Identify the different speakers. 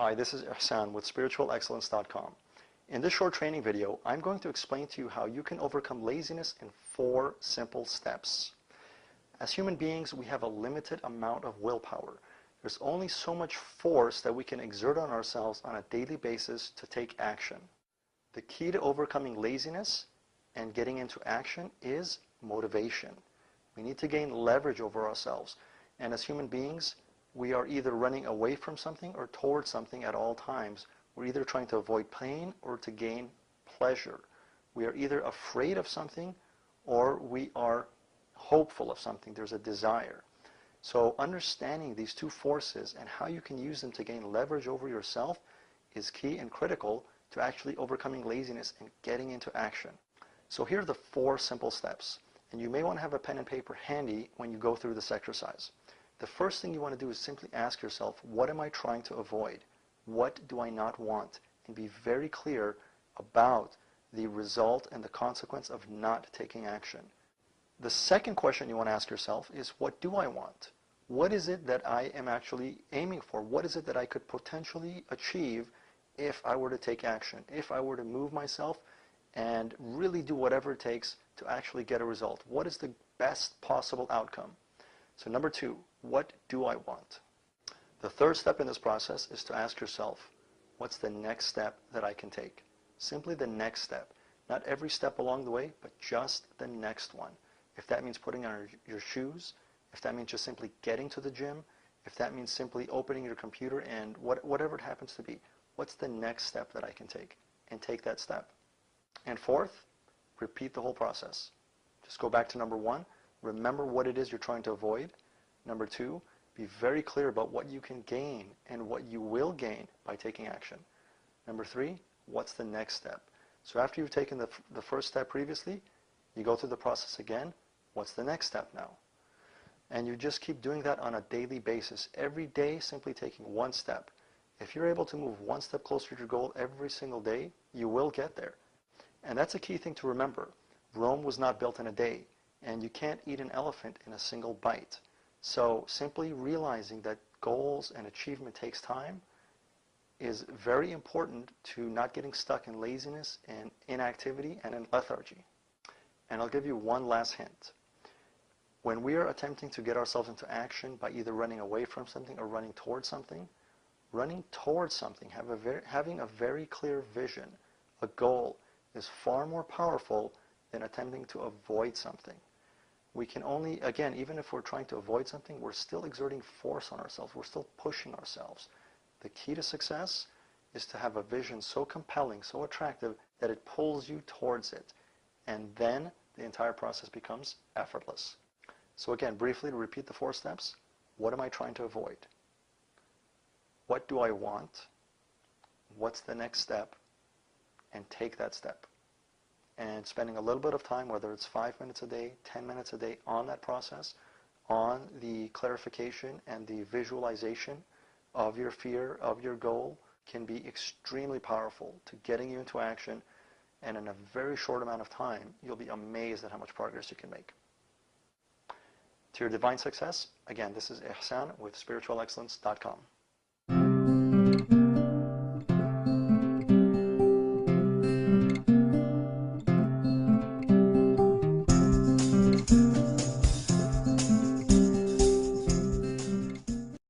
Speaker 1: Hi, this is Ihsan with spiritualexcellence.com. In this short training video, I'm going to explain to you how you can overcome laziness in 4 simple steps. As human beings, we have a limited amount of willpower. There's only so much force that we can exert on ourselves on a daily basis to take action. The key to overcoming laziness and getting into action is motivation. We need to gain leverage over ourselves. And as human beings, we are either running away from something or towards something at all times. We're either trying to avoid pain or to gain pleasure. We are either afraid of something or we are hopeful of something. There's a desire. So understanding these 2 forces and how you can use them to gain leverage over yourself is key and critical to actually overcoming laziness and getting into action. So here are the 4 simple steps. And you may want to have a pen and paper handy when you go through this exercise. The first thing you want to do is simply ask yourself, what am I trying to avoid? What do I not want? And be very clear about the result and the consequence of not taking action. The second question you want to ask yourself is, what do I want? What is it that I am actually aiming for? What is it that I could potentially achieve if I were to take action? If I were to move myself and really do whatever it takes to actually get a result? What is the best possible outcome? So number 2, what do I want? The third step in this process is to ask yourself, what's the next step that I can take? Simply the next step. Not every step along the way, but just the next one. If that means putting on your shoes, if that means just simply getting to the gym, if that means simply opening your computer and whatever it happens to be, what's the next step that I can take? And take that step. And fourth, repeat the whole process. Just go back to number 1. Remember what it is you're trying to avoid. Number 2, be very clear about what you can gain and what you will gain by taking action. Number 3, what's the next step? So after you've taken the first step previously, you go through the process again. What's the next step now? And you just keep doing that on a daily basis. Every day, simply taking 1 step. If you're able to move 1 step closer to your goal every single day, you will get there. And that's a key thing to remember. Rome was not built in a day. And you can't eat an elephant in a single bite. So simply realizing that goals and achievement takes time is very important to not getting stuck in laziness and inactivity and in lethargy. And I'll give you one last hint. When we are attempting to get ourselves into action by either running away from something or running towards something, having a very clear vision, a goal, is far more powerful than attempting to avoid something. We can only, again, even if we're trying to avoid something, we're still exerting force on ourselves. We're still pushing ourselves. The key to success is to have a vision so compelling, so attractive, that it pulls you towards it. And then the entire process becomes effortless. So again, briefly to repeat the 4 steps. What am I trying to avoid? What do I want? What's the next step? And take that step. And spending a little bit of time, whether it's 5 minutes a day, 10 minutes a day, on that process, on the clarification and the visualization of your fear, of your goal, can be extremely powerful to getting you into action. And in a very short amount of time, you'll be amazed at how much progress you can make. To your divine success, again, this is Ihsan with spiritualexcellence.com.